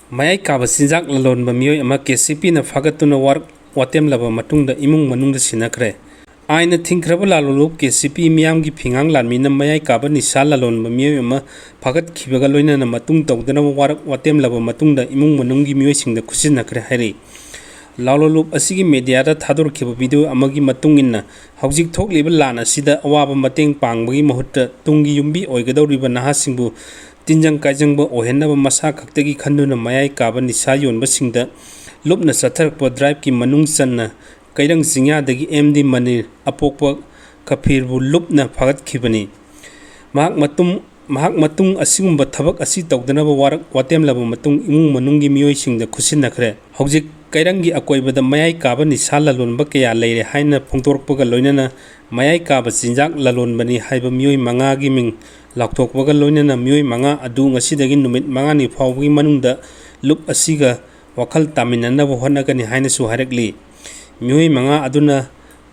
mayai kaba sinjak lalonba miyoi ama KCP na fagatuna watem laba matungda imung manungda sinakre aina thingkraba lalolup KCP miyamgi phingang lanmina mayai kaba Nisha lalonba miyoi ama fagat khibaga loinana matung tawdana watem laba matungda imung manunggi miyoi singda khusinakre hairi lalolup asigi media da thadorkhiba video amagi matungina hawjik thokliba lana sida awaba mateng pangbagi mahutta tungi yumbi oigadawriba nahasingbu tinjang kaijangba ohenaba masa khaktagi khanduna mayai kaba Nisha yonba singda lupna satharakpa drive ki manung channa kairang singya dagi MD Manir apokpa kafirbu lupna phagat khibani mahak matung asigumba thabak asi tawdanaba watem laba matung imung manunggi miyoi singda khusinakre hawjik kairangi akoibada mayai kaba Nisha lalonba kaya leire haina phongtorkpaga loinana mayai kaba sinjak lalonbani haiba miyoi mangagi ming loathokhre loinana miyoi manga adu ngasidagi numit mangani phawgi manungda lup asiga wakhal taminanaba honagani haina su harakli miyoi manga aduna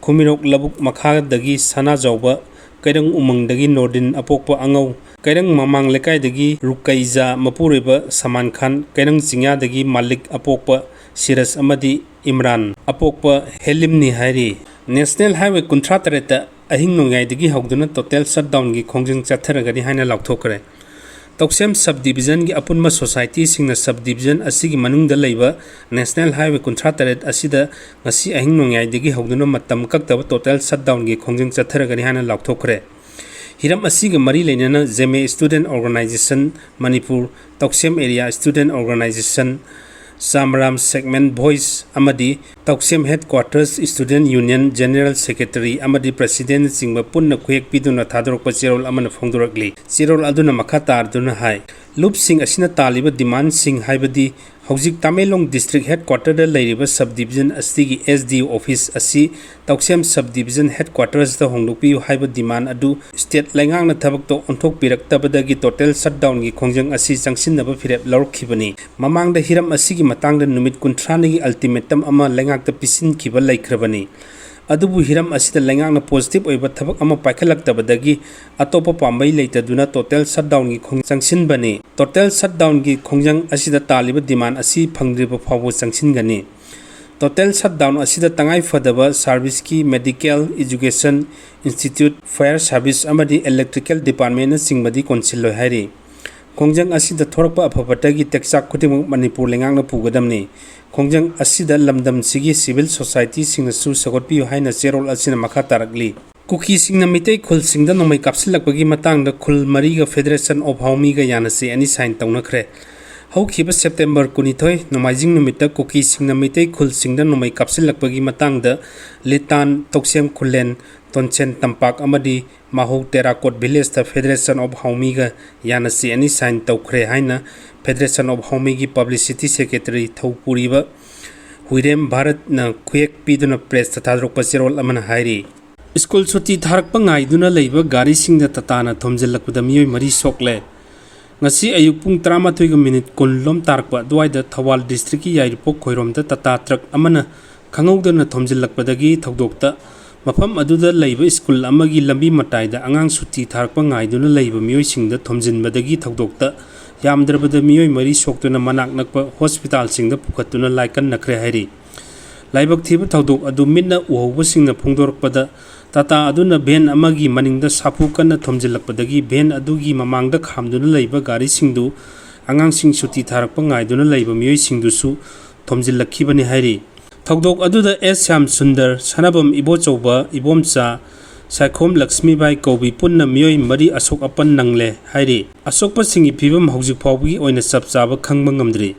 khumirok labuk makhadagi sana jawba kairang umangdagi nordin apokpa angau kairang mamang lekaidagi rukaiza mapuriba Saman Khan kairang singyadagi Malik apokpa Siras amadi Imran apokpa Helimni hairi National Highway 38 ahing nongaidagi hawduna total shutdown gi khongjing chatharagani haina loathokhre Toksem subdivision gi apunma society singna subdivision asigi manungda leiba National Highway 38 asida ngasi ahing nongaidagi hawduna matam kaktaba total shutdown gi khongjing chatharagani haina loathokhre hiram asiga mari leinana Zeme Student Organization Manipur Toksem Area Student Organization Samram Segment Voice Amadi Toksem Headquarters Student Union General Secretary Amadi President Singba Punna Kuek Piduna Thadorokpa Chirol Amana Phongdorakli Chirol Aduna Makata Arduna Hai Loop Sing Asina Taliba Demand Sing Haibadi Hawjik Tamelong District Headquarters da Leiriba Subdivision Astigi SDO Office Asi Toksem Subdivision Headquarters da Hongdopiyu Haiba Demand Adu State Laingang na Thabak to Onthok Piraktabadagi Total Shutdown gi Khongjang Asi Changsinnaba Phirep Lawrkhibani Mamangda Hiram Asigi matangda numit kunthranigi ultimatum ama laingakta pisin khiba laikhrabani adubu hiram asida laingakna positive oiba thabak ama paikhalaktabadagi atopa pambai leitaduna total shutdown gi khongchangsin bani total shutdown gi khongjang asida taliba demand asi phangdriba phawbo changsingani total shutdown asida tangai fadaba service ki medical education institute fire service amadi electrical department na singbadi consil loi hairi khongjang asida thorakpa aphabatagi teksak khutimuk Manipur lengangna pugadamni khongjang asida lamdam sigi civil society singna su sagotpi haina cherol asina makha tarakli Kuki singna mitei khul singda nomai kapsilakpagi matangda khul mariga Federation of Haumi ga yanase ani sign tawnakre hawkhiba September 22 nomaijing numita Kuki singna mitei khul singda nomai kapsilakpagi matangda litan toksem khulen tonchen tampak amadi mahu terakot village the Federation of Haumi ga yanasi ani sign tawkhre haina Federation of Haumi gi publicity secretary Thaupuriba Huirem Bharat na khuyek piduna press thadrok pasirol amana hairi school chuti tharakpa ngaiduna leiba gari singda tatana thomjellakpada miyoi mari sokle ngasi ayuk pung 13 kulom tarakpa duaida Thawal district ki yairpok khoiromda tata truck amana khangaudana thomjellakpadagi thawdokta mafam aduda leiba school amagi lambi mataida angang suti tharakpa ngaiduna leiba miyoi singda thomjinbadagi thawdokta yamdrabada miyoi mari soktuna manak nakpa hospital singda pukhatuna laikan nakre hairi laibak thiba thawdok adu minna uhawba singna phongdorkpada tata aduna ben amagi maningda sapu kana thomjilakpadagi ben adugi mamangda khamduna leiba gari singdu angang sing suti tharakpa ngaiduna leiba miyoi singdusu thomjillakhibani hairi thawdok aduda Syam Sundar Sanabam Ibochauba Ibomcha Saikhom Lakshmi Bai Kobi punna miyoi mari asok apan nangle hairi asokpa singi phibam hawjik phawgi oina chapchaba khangba ngamdri